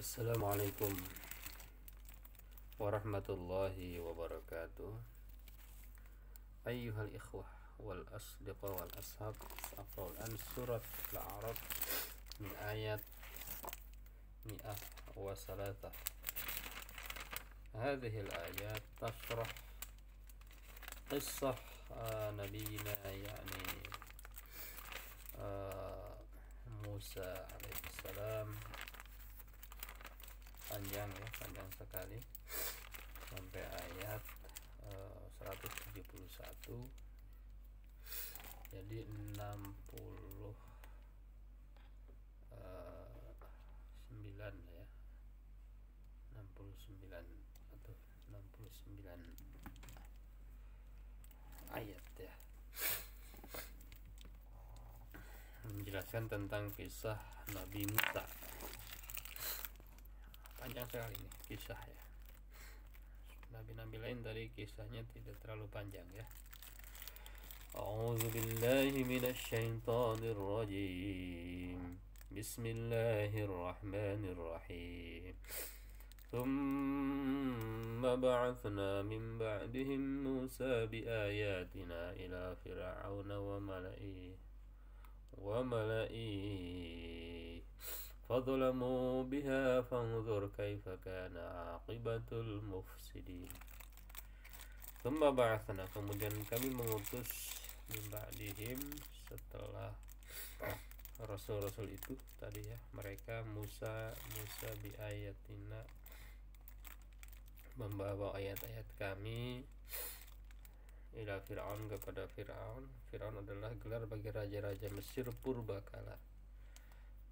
Assalamualaikum warahmatullahi wabarakatuh. Ayyuhal ikhwah wal asdiqa wal ashab, aqra'ul an surat al-a'raf min ayat mi'ah wa salatah. Hadhihi al-ayat tashrah qissah nabiyina yani Musa alaihi salam. Panjang ya, panjang sekali sampai ayat 171. Jadi 69 ya. 69 atau 69 ayat ya. Menjelaskan tentang kisah Nabi Musa. Panjang sekali nih kisah ya. Nabi-nabi lain tadi kisahnya tidak terlalu panjang ya. A'udzu billahi minasy syaithanir rajim. Bismillahirrahmanirrahim. Tsumma ba'atsna min ba'dihim Musa biayatina ila fir'auna wa mala'ihi فظلموا بها فانظر كيف كان عاقبة المفسدين. ثم بعثنا, kemudian kami mengutus min ba'dihim, setelah rasul-rasul itu tadi ya, mereka Musa bi ayatina, membawa ayat-ayat kami, ila Fir'aun, kepada Fir'aun. Fir'aun adalah gelar bagi raja-raja Mesir purbakala.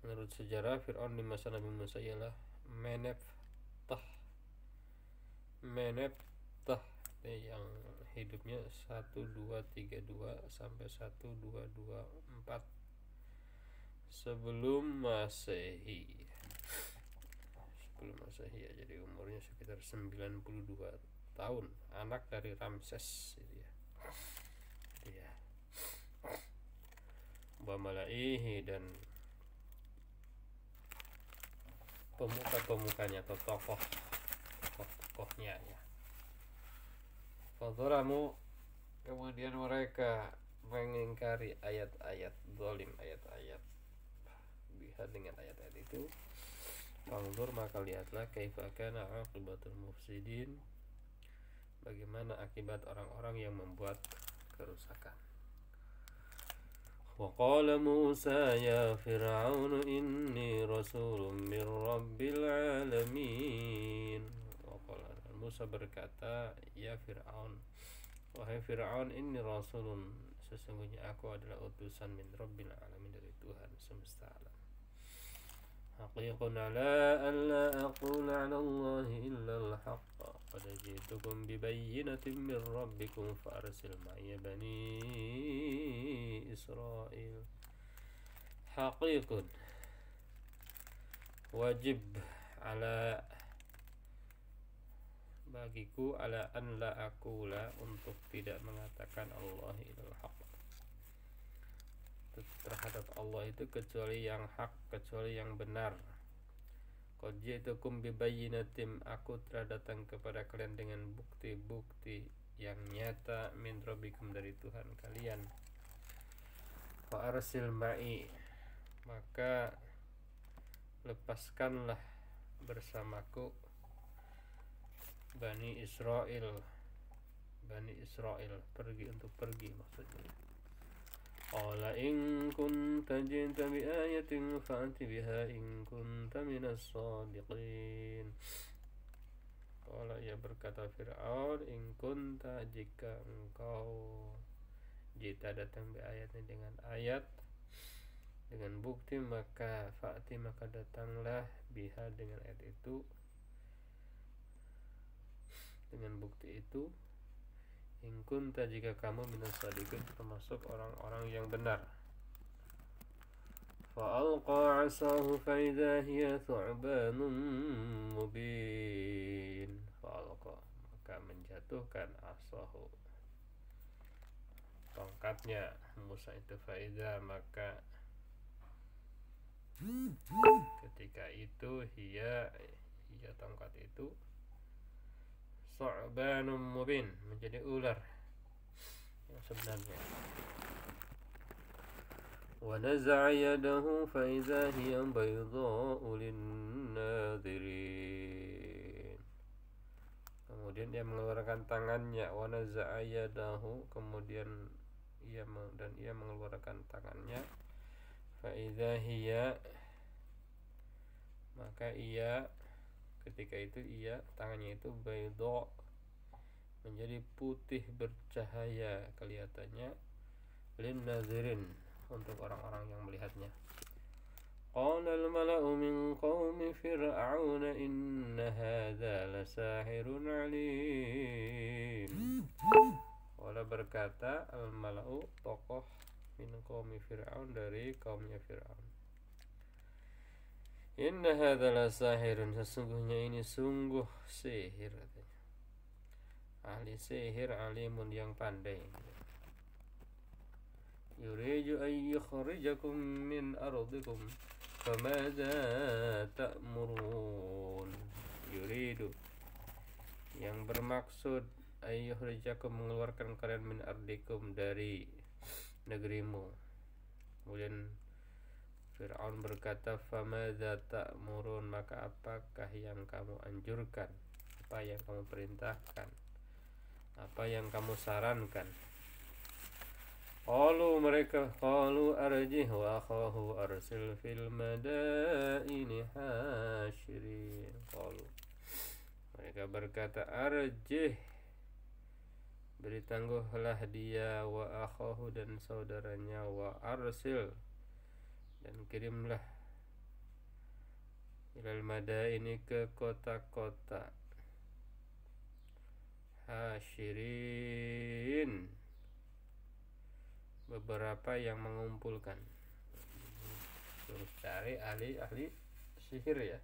Menurut sejarah, Fir'aun di masa Nabi Musa ialah Meneptah yang hidupnya 1232 sampai 1224 sebelum Masehi. Ya, jadi umurnya sekitar 92 tahun, anak dari Ramses itu ya. Iya. Wa malaihi, dan pemuka-pemukanya atau tokoh-tokohnya ya. Fadzalamu, kemudian mereka mengingkari ayat-ayat zalim, ayat-ayat biha, dengan ayat-ayat itu. Fanzur, maka lihatlah, kaifa kana aqibatul mufsidin, bagaimana akibat orang-orang yang membuat kerusakan. وقال موسى يا فرعون إني رسول من رب العالمين. Musa berkata, ya Fir'aun, wahai Fir'aun, inni rasulun, sesungguhnya aku adalah utusan min rabbil alamin, dari Tuhan semesta alam. Haqiqun ala an la aqula ala Allahi illa al-haqqa qad ji'tukum bi bayyinatin min rabbikum fa arsil ma'iya bani Israil. Haqiqun, wajib, ala, bagiku, ala an la aqula, untuk tidak mengatakan Allahi illa al-haqq, terhadap Allah itu kecuali yang hak, kecuali yang benar. Qad ji'tukum bi bayyinatin, aku telah datang kepada kalian dengan bukti-bukti yang nyata, min rabbikum, dari Tuhan kalian. Fa arsil ma'i, maka lepaskanlah bersamaku Bani Israel, pergi maksudnya. Qala in kunta ji'ta bi ayatin fa'ti biha in kunta minas shadiqin. Qala, ia berkata Fir'aun, in kunta, jika engkau, jika datang bi ayatnya, dengan ayat, dengan bukti, maka fa'ti, maka datanglah, biha, dengan ayat itu, dengan bukti itu, in kunta, jika kamu minas shadiqin, termasuk orang-orang yang benar. Fa'alqa 'asahu fa'idha hiya thu'banun mubin. Fa'alqa, maka menjatuhkan, asahu, tongkatnya Musa itu, fa'idha, maka Ketika itu hiya tongkat itu Su'banun mubin, menjadi ular yang sebenarnya. Wa naza'a yadahu fa idza hiya baydha'u lin-nadhirin. Kemudian dia mengeluarkan tangannya, wa naza'a yadahu, kemudian ia mengeluarkan tangannya, fa idza hiya, maka ia ketika itu tangannya itu baydha, menjadi putih bercahaya kelihatannya, lin-nadhirin, untuk orang-orang yang melihatnya. Qala al-mala'u min qaumi fir'aun inna hadza lasahirun 'alim. Wala berkata al-mala'u, tokoh, min qaumi fir'aun, dari kaumnya Fir'aun, inna hadza lasahirun, sesungguhnya ini sungguh sihir, ahli sihir, alimun, yang pandai. Yuridu an yukhrijakum min ardikum famadza ta'murun. Yuridu, yang bermaksud, an yukhrijakum, mengeluarkan kalian, min ardikum, dari negerimu. Kemudian Fir'aun berkata, famadza ta'murun, maka apakah yang kamu anjurkan, apa yang kamu perintahkan, apa yang kamu sarankan. Mereka arjih wa akhahu arsil fil madaini hasyirin. Mereka berkata, arjih, beri tangguhlah dia, wa akhahu, dan saudaranya, wa arsil, dan kirimlah, ilal madaini, ke kota-kota, hasyirin, beberapa yang mengumpulkan. Terus cari ahli sihir ya,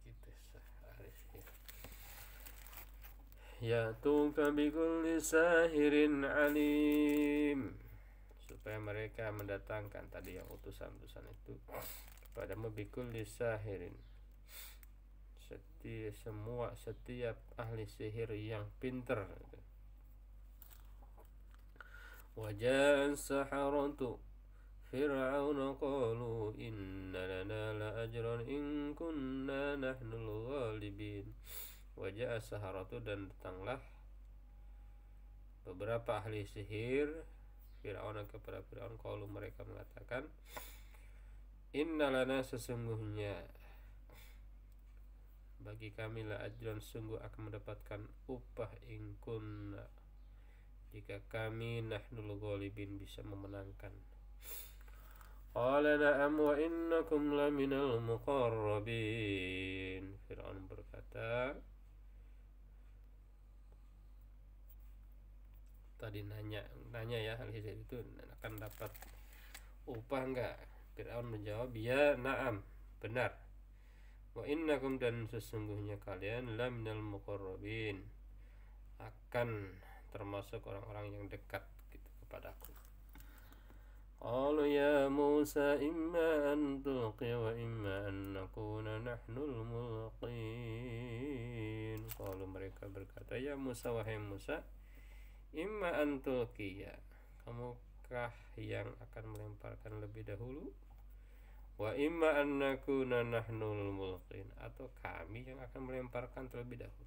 gitu, ahli sihir. Ya'tuka bikulli sahirin alim, supaya mereka mendatangkan tadi yang utusan-utusan itu kepadamu, bikulli sahirin, setiap ahli sihir yang pintar. Waja'a as-saharatu fir'auna qalu inna lana la ajran in kunna nahnul ghalibin. Waja'a as-saharatu, dan datanglah beberapa ahli sihir Fir'auna kepada Fir'aun, qalu, mereka mengatakan, inna lana, sesungguhnya bagi kami, la ajran, sungguh akan mendapatkan upah, in kunna, jika kami, nahnul ghalibin, bisa memenangkan. Qala na'am wa innakum laminal muqarrabin. Fir'aun berkata, tadi nanya ya, ahli sihir itu akan dapat upah enggak? Fir'aun menjawab, ya, na'am, benar. Wa innakum, dan sesungguhnya kalian, laminal muqarrabin, akan termasuk orang-orang yang dekat gitu kepadaku. Qalu ya Musa imma an tulqi wa imma an nakuna nahnul mulqin. Qalu, mereka berkata, ya Musa, wahai Musa, imma an tulqi, kamukah yang akan melemparkan lebih dahulu, wa imma an nakuna nahnul mulqin, atau kami yang akan melemparkan terlebih dahulu.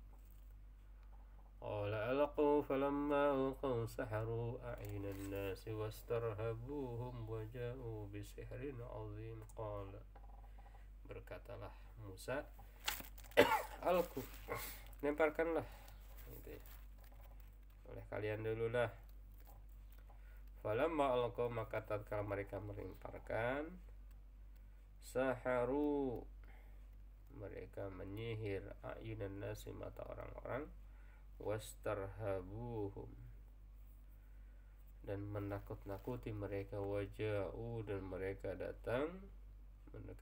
Qala alqu falamma alqaw saharu a'yunan nasi wastarhabuhum wa ja'u bisihrin 'azim. Qala, berkatalah Musa, alqu, lemparkanlah, gitu ya, oleh kalian dululah. Falamma alqaw, maka tatkala mereka melemparkan, saharu, mereka menyihir, a'yunan nasi, mata orang-orang, wastarhabuhum, dan menakut-nakuti mereka, waja'u, dan mereka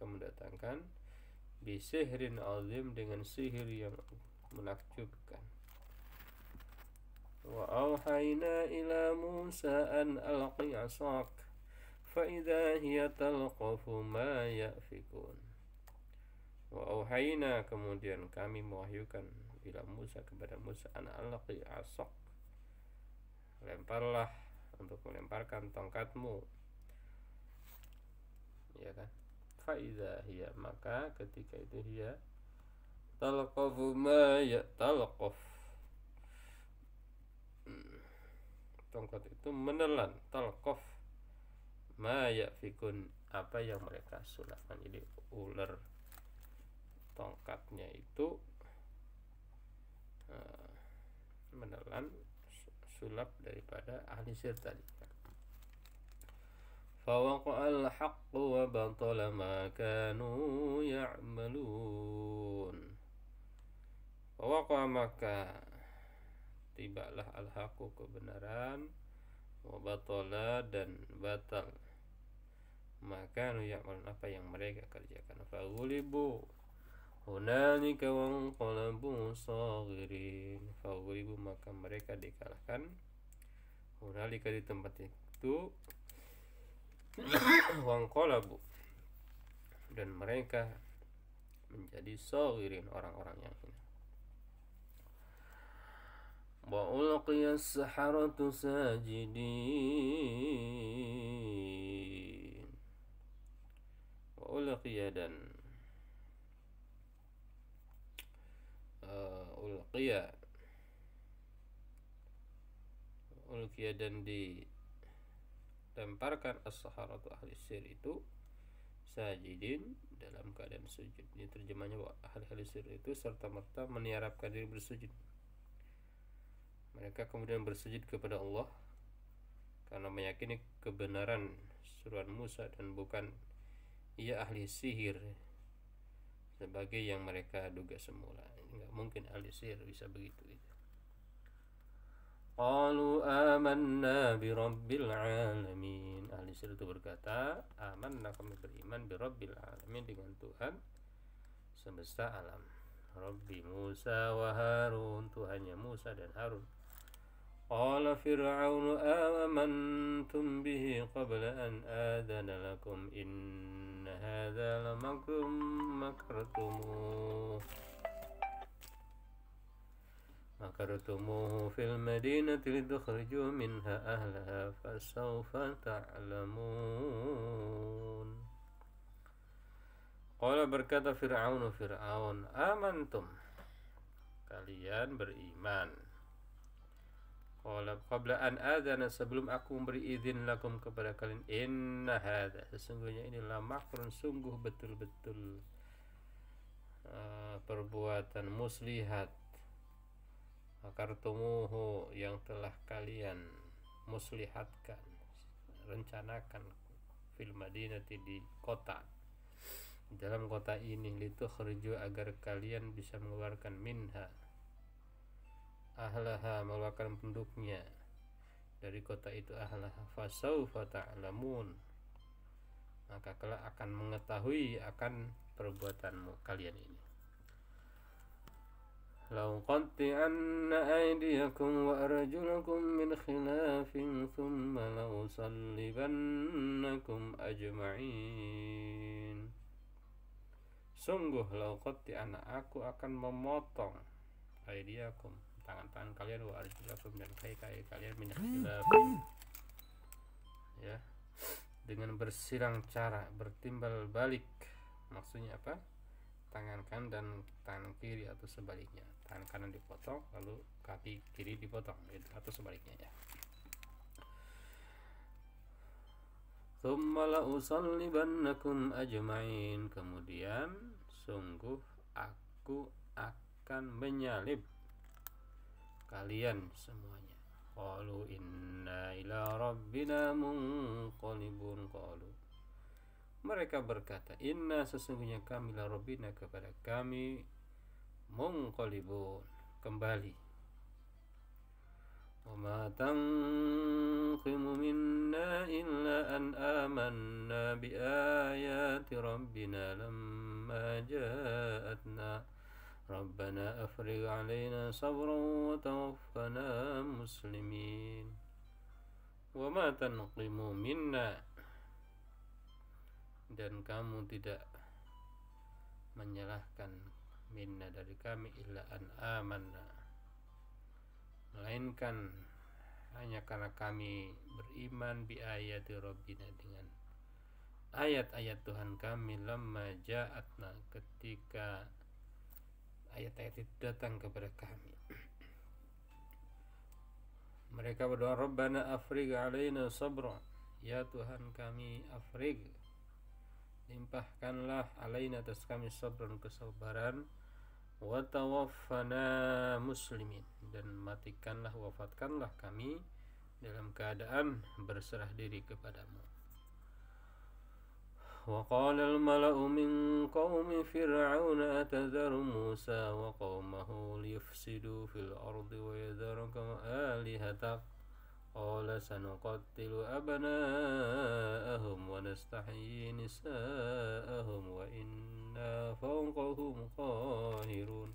mendatangkan, bisihrin azim, dengan sihir yang menakjubkan. Wa auhayna ila Musa an alqi 'asak فإذا هي تلقف ما يأفكون. Wa auhayna, kemudian kami mewahyukan ila Musa, kepada Musa, an alqi asak, lemparlah, untuk melemparkan tongkatmu, ya kan. Fa idza hiya, maka ketika itu hiya talqafu ma ya talqaf, tongkat itu menelan, talqaf ma yafikun, apa yang mereka sulapkan. Jadi ular tongkatnya itu menelan sulap daripada ahli sihir tadi. Fawaqa'al haqqu wa batala ma kanu ya'malun. Fawaqa, maka tibalah al-haqqu, kebenaran, wa batala, dan batal, maka ya'malun, apa yang mereka kerjakan. Faghulibu hunalika wanqalabu saghirin. Faghulibu, maka mereka dikalahkan, hunalika, di tempat itu, wanqalabu, dan mereka menjadi saghirin, orang-orang yang hina. Wa ulqiya as-saharatu sajidin. Wa ulqiya, dan ulqiya dan dilemparkan as-saharatu, ahli sihir itu, sajidin, dalam keadaan sujud. Ini terjemahnya bahwa ahli sihir itu serta merta meniarapkan diri bersujud. Mereka kemudian bersujud kepada Allah karena meyakini kebenaran seruan Musa dan bukan ia ahli sihir sebagai yang mereka duga semula. Enggak mungkin ahli sihir bisa begitu. Qalu amanna bi rabbil alamin. Ahli sihir itu berkata, amanna, kami beriman, bi rabbil alamin, dengan Tuhan semesta alam. Rabbi Musa wa Harun, Tuhannya Musa dan Harun. Qala fir'aunu amantum bihi qabla an adana lakum inna hadha lamakum makartumuhu fil madinati lidukhriju minha ahlaha fasawfa ta'lamun. Qala, berkata Fir'aun, amantum, kalian beriman. Qala qabla an adana, sebelum aku memberi izin, lakum, kepada kalian, inna hadha, sesungguhnya inilah makrun, sungguh betul-betul perbuatan muslihat, makartumuhu, yang telah kalian muslihatkan, rencanakan, fil madinati, di kota, dalam kota ini, litukhriju, agar kalian bisa mengeluarkan, minha, ahlaha, mengeluarkan penduduknya dari kota itu, ahlaha, fasawfa ta'lamun, maka kelak akan mengetahui akan perbuatanmu kalian ini. Lau qatti'anna aydiyakum wa arjulakum min khilafin thumma lausallibannakum ajma'in. Sungguh, lau qatti'anna, aku akan memotong, aydiyakum, tangan-tangan kalian, wa arjulakum, dan kaki kalian, min khilafin, ya, dengan bersilang cara, bertimbal balik. Maksudnya apa? Tangan kanan dan tangan kiri, atau sebaliknya. Tangan kanan dipotong, lalu kaki kiri dipotong, atau sebaliknya, ya. Tsumma la'usallibannakum ajma'in, kemudian sungguh aku akan menyalib kalian semuanya. Qalu inna ila rabbina munqalibun. Qalu, mereka berkata, inna, sesungguhnya kami, ila rabbina, kepada kami, munqalibun, kembali. Wa ma tanqimu minna illa an amanna bi ayati rabbina lamma ja'atna rabbana afrigh alaina sabran wa tawaffana muslimin. Wa ma tanqimu minna, dan kamu tidak menyalahkan minna dari kami illa an amanna, melainkan hanya karena kami beriman bi ayati rabbina, dengan ayat-ayat Tuhan kami, lamma ja'atna, ketika ayat-ayat itu datang kepada kami. Mereka berdoa, Rabbana afrigh alaina sabra, ya Tuhan kami, afrigh, limpahkanlah alaina, atas kami, sabran, kesabaran, wa tawaffana muslimin, dan matikanlah, wafatkanlah kami dalam keadaan berserah diri kepadamu. Wa qala al-mala'u min qaumi fir'auna atadharu Musa wa qaumahu liyufsidu fil ardi wa yadharuka wa alihatak, qala sanuqattilu abna'ahum wa nastahyi nisa'ahum wa inna fawqahum qahirun.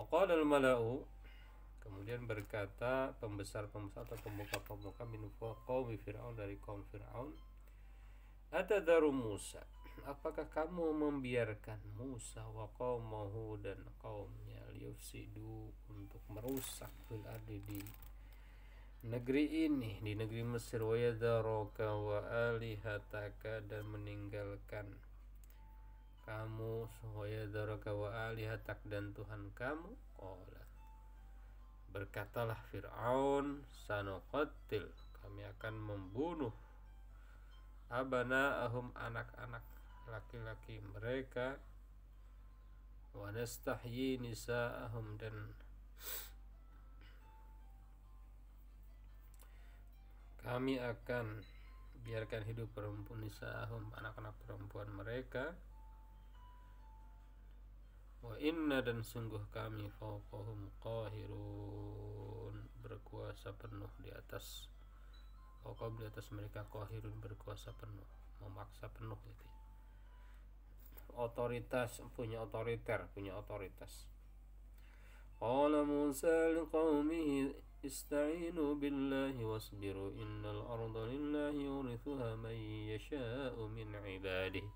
Wa qala al-mala'u, kemudian berkata pembesar-pembesar atau pemuka-pemuka min qaumi Fir'aun, dari kaum Fir'aun, atadharu Musa, apakah kamu membiarkan Musa wa qaumahu, dan kaumnya, liyufsidu, untuk merusak, fil ardi, di negeri ini, di negeri Mesir, wa yadharaka wa alihataka, dan meninggalkan kamu, wa yadharaka wa alihatak, dan Tuhan kamu. Qala, berkatalah Fir'aun, sanuqattil, kami akan membunuh, abana'ahum, anak-anak laki-laki mereka, wa nastahyi nisa'ahum, dan kami akan biarkan hidup perempuan, nisa'ahum, anak-anak perempuan mereka, wa inna, dan sungguh kami, fawqahum qahirun, berkuasa penuh di atas, fawqahum, di atas mereka, qahirun, berkuasa penuh, memaksa penuh, gitu. Otoritas, punya otoriter, punya otoritas. Qala Musa liqaumihi ista'inu billahi wasbiru innal arda lillahi yurithuha man yasha'u min ibadihi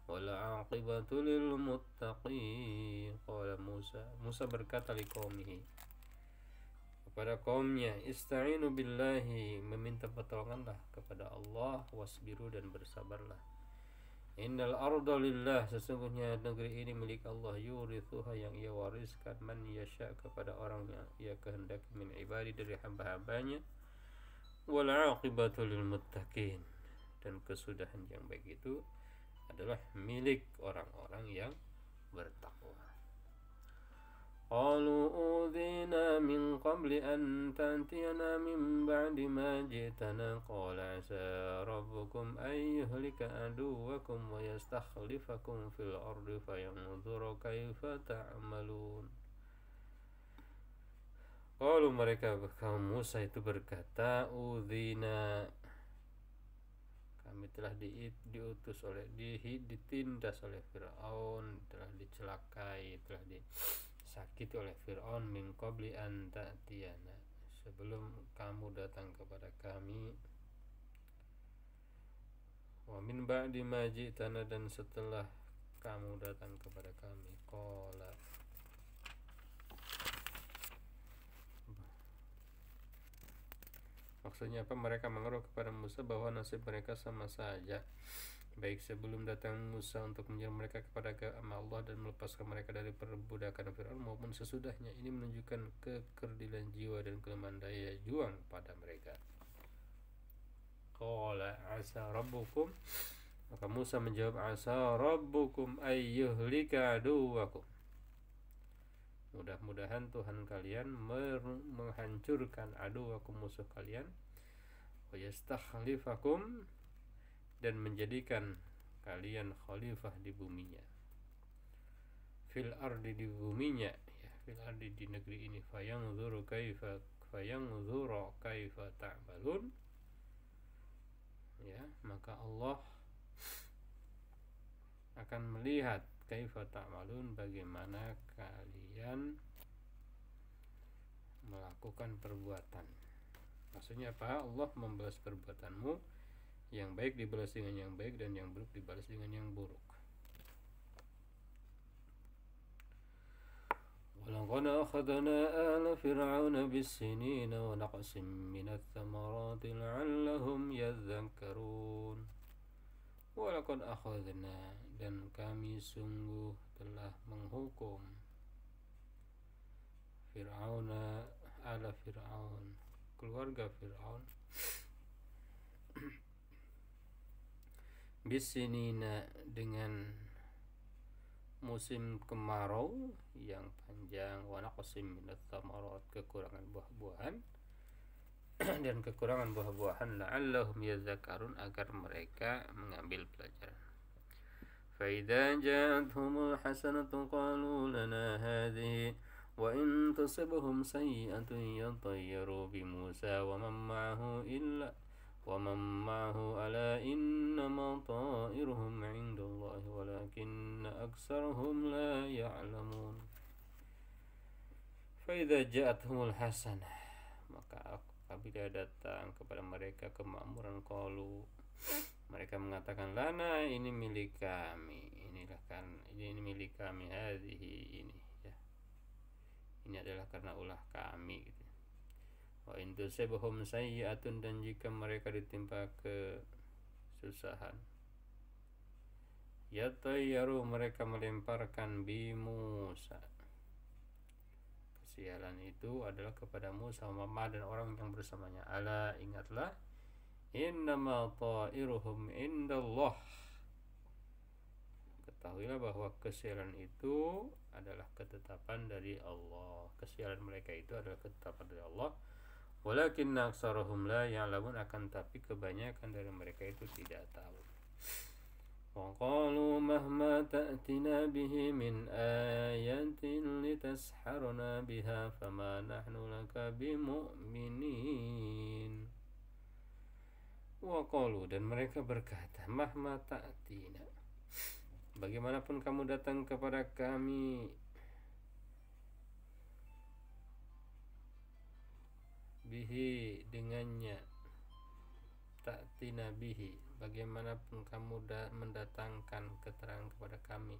wal 'aqibatu lil muttaqin. Qala Musa berkata liqaumihi, kepada kaumnya, ista'inu billahi, meminta pertolonganlah kepada Allah, wasbiru, dan bersabarlah. Innal arda lillah, sesungguhnya negeri ini milik Allah, yurithuha, yang ia wariskan, man yasha, kepada orang yang ia kehendaki, min ibadi, dari hamba-hambanya, wal 'aqibatu lil muttaqin, dan kesudahan yang baik itu adalah milik orang-orang yang bertakwa. Qalu udhina min qabli an ta'tiyana min ba'di ma ji'tana, qala 'asa rabbukum an yuhlika aduwwakum wa yastakhlifakum fil ardi fayanzura kaifa ta'malun. Qalu, mereka kaum Musa itu berkata, udhina, kami telah diutus oleh, ditindas oleh Fir'aun, telah dicelakai, telah disakiti oleh Fir'aun, min qabli an ta'tiyana, sebelum kamu datang kepada kami, wa min ba'di ma ji'tana, dan setelah kamu datang kepada kami. Qala, maksudnya apa? Mereka mengeluh kepada Musa bahwa nasib mereka sama saja, baik sebelum datang Musa untuk menyuruh mereka kepada agama Allah dan melepaskan mereka dari perbudakan Fir'aun, maupun sesudahnya. Ini menunjukkan kekerdilan jiwa dan kelemahan daya juang pada mereka. Qala 'asa rabbukum, maka Musa menjawab, 'asa rabbukum ayyuhlika aduwakum, mudah-mudahan Tuhan kalian menghancurkan aduwakum, musuh kalian, wa yastakhlifakum, dan menjadikan kalian khalifah di buminya, fil ardi, di buminya, ya, fil ardi, di negeri ini, fayanzuru kaifa ta'malun, ya, maka Allah akan melihat kaifa ta'malun, bagaimana kalian melakukan perbuatan. Maksudnya apa? Allah membalas perbuatanmu Yang baik dibalas dengan yang baik dan yang buruk dibalas dengan yang buruk. ولقد أخذنا آل فرعون بالسنين ونقص من الثمرات لعلهم يذكرون. Walaqad akhadna, dan kami sungguh telah menghukum Fir'auna, ala Fir'aun, keluarga Fir'aun, bisinina, dengan musim kemarau yang panjang, wa naqsim minats tsamarat, kekurangan buah-buahan dan kekurangan buah-buahan, la'allahum yadhakkarun, agar mereka mengambil pelajaran. Fa idza ja'atuhumul hasanatu qalu lana hadhihi wa in tusibhum sayyi'atun yatayyaru bi Musa wa man ma'ahu ala innama ta'iruhum 'indallahi walakinna aktsarahum la ya'lamun. Fa idza ja'atuhumul hasanah, maka apabila datang kepada mereka kemakmuran, qalu, mereka mengatakan, lana, ini milik kami, ini milik kami, hadhihi, ini ya, ini adalah karena ulah kami gitu. Wa in tusibhum sayyi'atun, dan jika mereka ditimpa kesusahan, yatayyaru, mereka melemparkan bi Musa, kesialan itu adalah kepada Musa, Mama, dan orang yang bersamanya. Ala, ingatlah, innama ta'iruhum indallah, ketahuilah bahwa kesialan itu adalah ketetapan dari Allah. Kesialan mereka itu adalah ketetapan dari Allah. Walakinna aktsarahum la ya'lamun, akan tapi kebanyakan dari mereka itu tidak tahu. Wa qalu mahma ta'tina bihi min ayatin litasharna biha fama nahnu laka bimu'minin. Wa qalu, dan mereka berkata, mahma ta'tina, bagaimanapun kamu datang kepada kami bihi, dengannya, ta'tina bihi, bagaimanapun kamu mendatangkan keterangan kepada kami,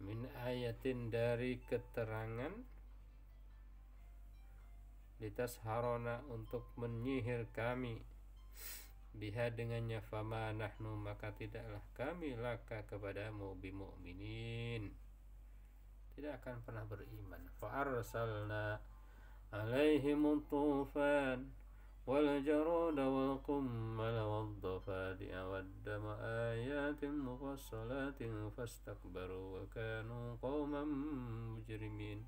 min ayatin, dari keterangan, litasharona, untuk menyihir kami, biha, dengannya, fama nahnu, maka tidaklah kami, laka, kepadamu, bimu'minin, tidak akan pernah beriman. Fa arsalna alaihim tufan wal jarada wal qummal wad dafadi'a wad dama ayatin mufassalatin fastakbaru wa kanu qauman mujrimin.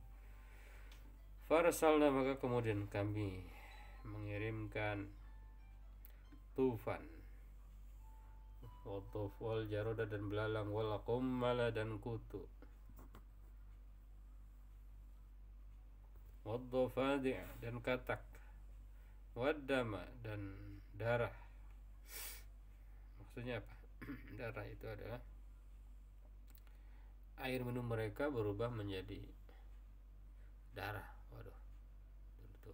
Farsalna, maka kemudian kami mengirimkan tufan, wal jarada, dan belalang, wal qummala, dan kutu, wad dafadi', dan katak, wad dama, dan darah. Maksudnya apa? Darah itu adalah air minum mereka berubah menjadi darah. Waduh, itu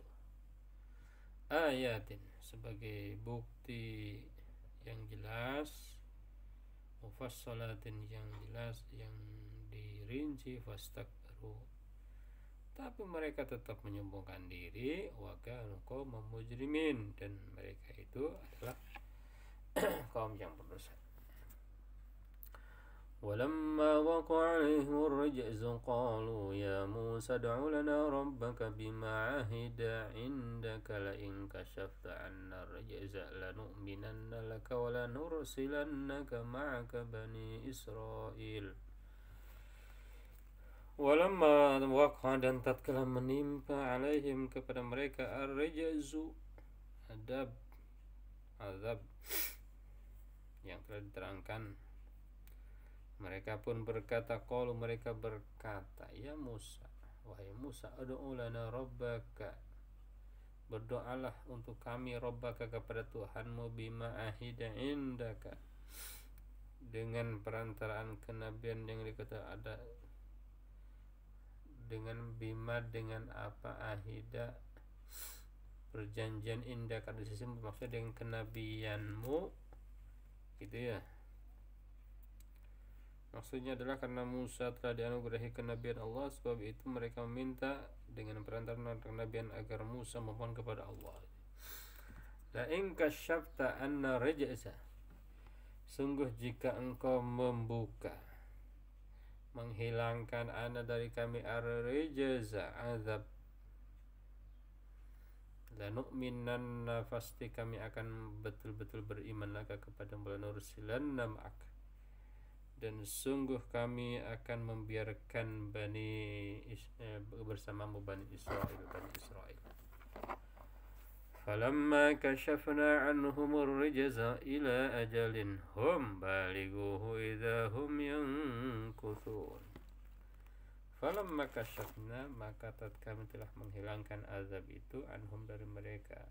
ayatin, sebagai bukti yang jelas, mufassalatin, yang jelas, yang dirinci, fastakbaru, tapi mereka tetap menyombongkan diri, wa kanu qauman mujrimin, dan mereka itu adalah kaum yang berdosa. Walamma waqa'a 'alaihimur rijzu qalu ya Musa ad'u lana rabbaka bima 'ahida 'indaka la in kashafta 'anna ar-rijza lanu'minanna laka wa lanursilannaka ma'aka bani Israil. Walamma waqa'a, dan tatkala menimpa, 'alaihim, kepada mereka, ar-rijzu, azab yang telah diterangkan, mereka pun berkata, qalu, mereka berkata, ya Musa, wahai Musa, ad'u lana rabbaka, berdoalah untuk kami, rabbaka, kepada Tuhanmu, bima ahida indaka, dengan perantaraan kenabian yang dikata ada, dengan bima, dengan apa, ahida, perjanjian, indaka di sisi, maksudnya dengan kenabianmu, gitu ya. Maksudnya adalah karena Musa telah dianugerahi kenabian Allah, sebab itu mereka meminta dengan perantaraan kenabian agar Musa memohon kepada Allah. La in kasyafta anna raja'sa, sungguh jika engkau membuka, menghilangkan ana dari kami ar-rijza, azab, lanu'minanna, pasti kami akan betul-betul beriman laka kepada lanursilanna ma'ak, dan sungguh kami akan membiarkan bersamamu Bani Israel. Falamma kashafna anhum ar-rijza ila ajalin hum balighuhu idza hum yankuthun. Falamma kashafna, maka tatkala telah menghilangkan azab itu, anhum dari mereka,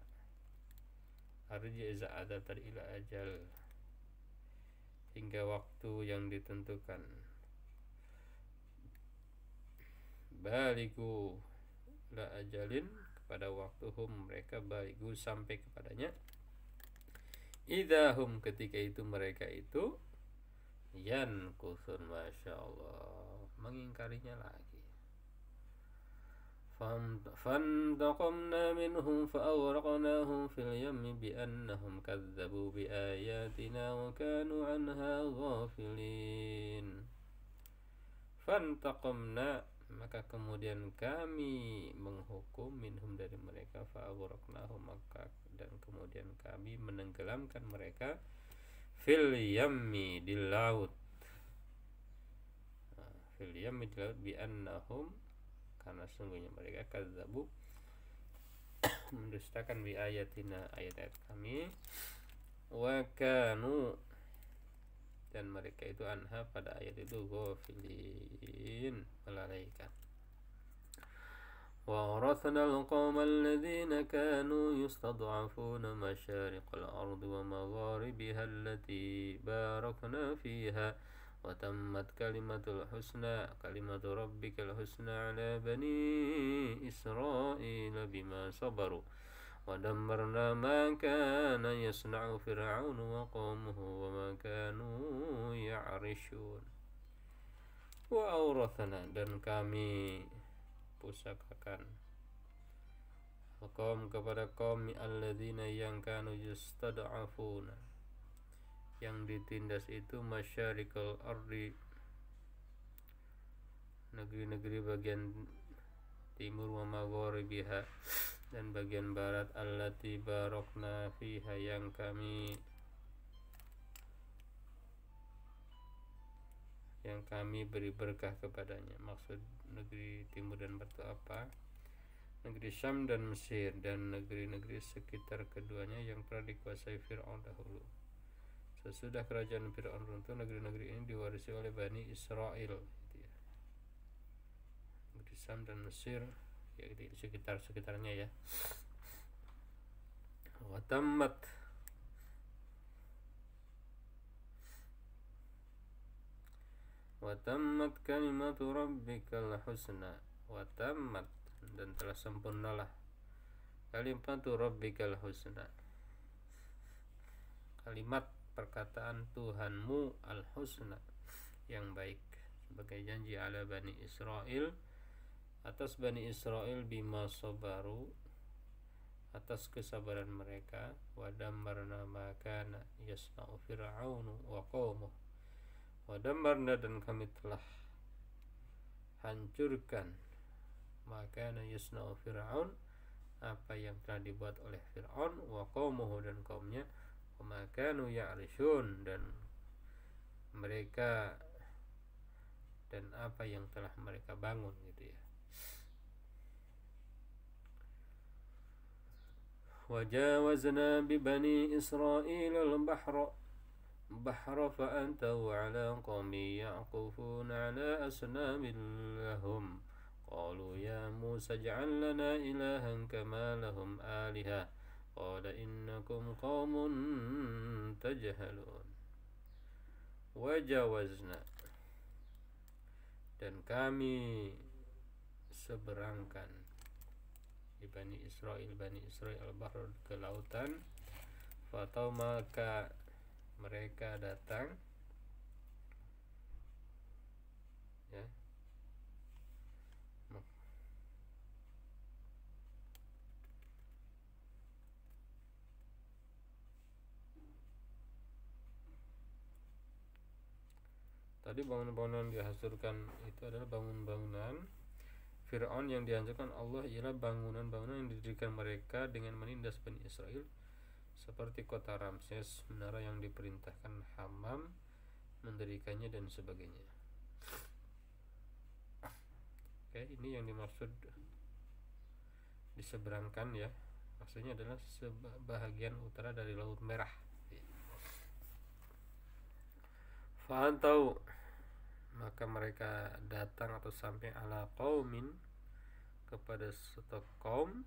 ar-rijza azab tadi, ila ajal, hingga waktu yang ditentukan, balighu la ajalin, pada waktu hum mereka, balighu sampai kepadanya, idahum ketika itu mereka itu, yankusun, masya Allah, mengingkarinya lagi. فانتقمنا منهم فأغرقناهم في اليم بأنهم كذبوا بآياتنا وكانوا عنها غافلين. فانتقمنا, maka kemudian kami menghukum, minhum dari mereka, fa'aghraqnahum, maka dan kemudian kami menenggelamkan mereka, fil yammi, di laut, fil yammi, di laut, bi annahum, karena sungguhnya mereka kadzabu, mendustakan bi ayatina, ayat-ayat kami, wa kanu, dan mereka itu anha, pada ayat itu, ghafilin, melalaikan. Wa warathna al-qawma alladhina kanu yustad'afuna masyariqal ardi wa magharibiha allati barakna fiha wa tammat kalimatul husna, kalimatu rabbikal husna ala bani Israila bima sabaru wa dammarna ma kana yasna'u fir'aun wa qawmuhu wa ma kanu ya'rishun. Wa awrathna, dan kami pusakakan, kaum kepada kaum alladzina yang kanu yustad'afuna, yang ditindas itu, masyarikal ardi, negeri-negeri bagian timur, wa magharibiha, dan bagian barat, allati barakna fiha, yang kami beri berkah kepadanya. Maksud negeri timur dan barat apa? Negeri Syam dan Mesir, dan negeri-negeri sekitar keduanya yang pernah dikuasai Fir'aun dahulu. Sesudah kerajaan Fir'aun runtuh, negeri-negeri ini diwarisi oleh Bani Israel, gitu ya. Negeri Syam dan Mesir, ya, di sekitar-sekitarnya ya. Watammat kalimatu rabbikal husna, watammat, dan telah sempurnalah, kalimatu rabbikal husna, kalimat perkataan Tuhanmu, al-husna, yang baik, sebagai janji, ala Bani Israel, atas Bani Israel, bima sabaru, atas kesabaran mereka, wa dammarna ma kana yasna'u fir'aunu wa qaumuh, wa dammarna, dan kami telah hancurkan, ma kana yasna'u fir'aun, apa yang telah dibuat oleh Fir'aun, wa qaumuhu, dan kaumnya, wa ma kanu ya'rishun, dan mereka, dan apa yang telah mereka bangun, gitu ya. Wajawazna bi bani Israil al-bahra fa'antahu ala qawmi ya'kufuna ala asnamin lahum qalu ya Musa ij'al lana ilahan kama lahum aliha qala innakum qawmun tajhalun. Wajawazna, dan kami seberangkan, di Bani Israel al-bahr, ke lautan, fatau, maka mereka datang ya. Tadi bangunan-bangunan dihancurkan itu adalah bangunan-bangunan Fir'aun yang dihancurkan Allah ialah bangunan-bangunan yang didirikan mereka dengan menindas Bani Israel, seperti kota Ramses, menara yang diperintahkan Hamam mendirikannya dan sebagainya. Oke, ini yang dimaksud diseberangkan ya. Maksudnya adalah sebahagian utara dari Laut Merah. Fa'antau, maka mereka datang atau sampai ala qaumin, kepada satu kaum,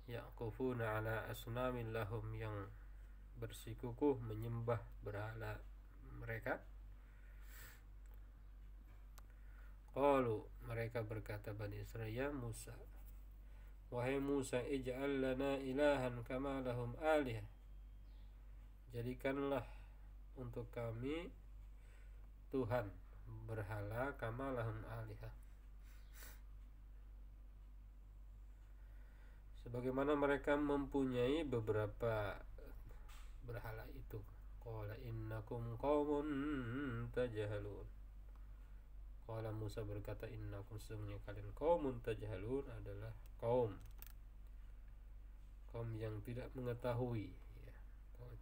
yaqufuna ala asnamin lahum, yang bersikukuh menyembah berhala mereka. Qalu, mereka berkata Bani Israil, ya Musa, wahai Musa, ij'al lana ilahan kama lahum alihah, jadikanlah untuk kami Tuhan berhala kama lahum alihah, sebagaimana mereka mempunyai beberapa berhala itu. Qala innakum qaumun tajhalun. Qala Musa berkata, innakum, sesungguhnya kalian, qaumun tajhalun, adalah kaum yang tidak mengetahui ya,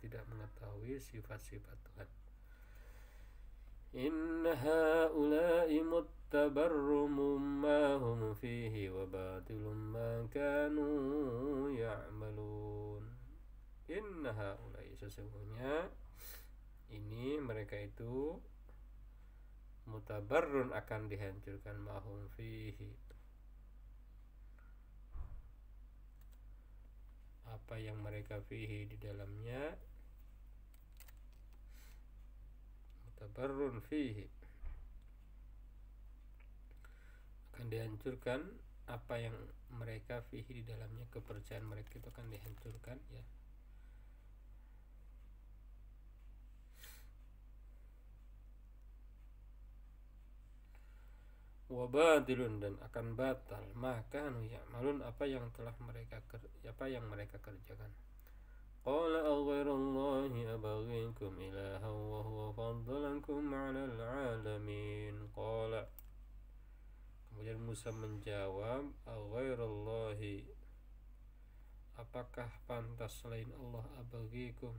tidak mengetahui sifat-sifat Tuhan. Inna haula'i muttabarrum ma hum fihi wa batilum ma kanu ya'malun. Inna haula'i, sesungguhnya ini mereka itu, mutabarrun, akan dihancurkan, ma hum fihi, apa yang mereka fihi, di dalamnya, mutabarrun fihi, akan dihancurkan apa yang mereka fihi, di dalamnya, kepercayaan mereka itu akan dihancurkan ya. Wa batilun, dan akan batal, maka ya'malun, apa yang mereka kerjakan. Qala aghayrallahi abaghikum ilahan wa huwa faddalakum 'alal 'alamin. Qala, kemudian Musa menjawab, aghayrallahi, apakah pantas selain Allah, abaghikum,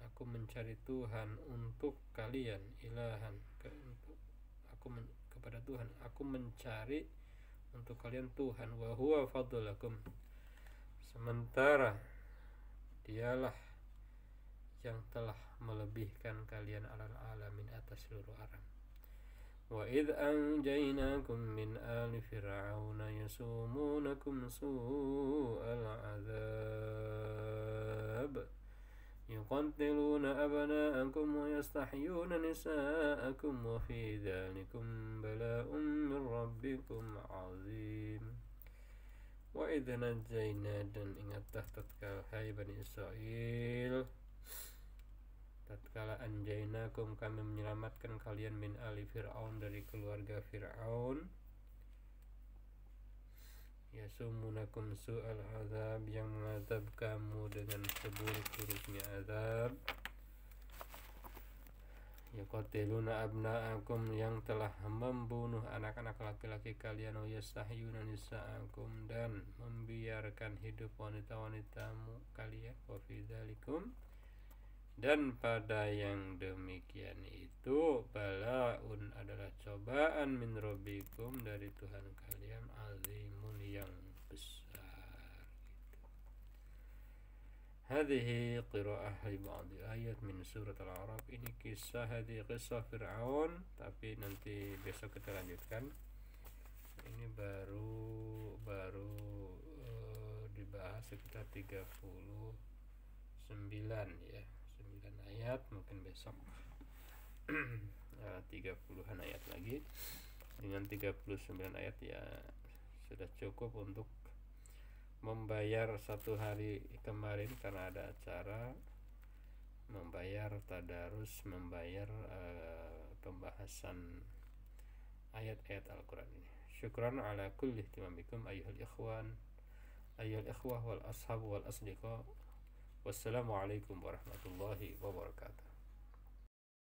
aku mencari Tuhan untuk kalian, ilahan, kepada Tuhan, aku mencari untuk kalian Tuhan, wa huwa faddalakum, sementara dialah yang telah melebihkan kalian, alal alamin, atas seluruh alam. Wa idh anjaynakum min ali fir'auna yasumunakum su'al azab يقتلون أبناءكم ويستحيون نساءكم وفي ذلكم بلاء من ربكم عظيم. وإذ نجينا, dan ingatlah tatkala, hai Bani Israel, tatkala anjainakum, kami menyelamatkan kalian, min ali Fir'aun, dari keluarga Fir'aun, yasumunakum su'al azab, yang mengazab kamu dengan seburuk-buruknya azab. Yaqatiluna abna'akum, yang telah membunuh anak-anak laki-laki kalian, wa yastahyuna nisa'akum, dan membiarkan hidup wanita-wanitamu kalian. Wa fi dzalikum, dan pada yang demikian itu, balaun, adalah cobaan, min rabbikum, dari Tuhan kalian, azimun, yang besar. Hadhihi qira'ah li ba'd ayat min surat Al-A'raf. Ini kisah Fir'aun, tapi nanti besok kita lanjutkan. Ini baru dibahas sekitar 39 ya, 9 ayat, mungkin besok 30-an ayat lagi. Dengan 39 ayat ya sudah cukup untuk membayar satu hari kemarin karena ada acara, membayar tadarus, membayar pembahasan ayat-ayat Al-Quran ini. Syukran ala kulli ihtimamikum ayyuhal ikhwah wal ashab wal asdiqa. Wassalamualaikum warahmatullahi wabarakatuh.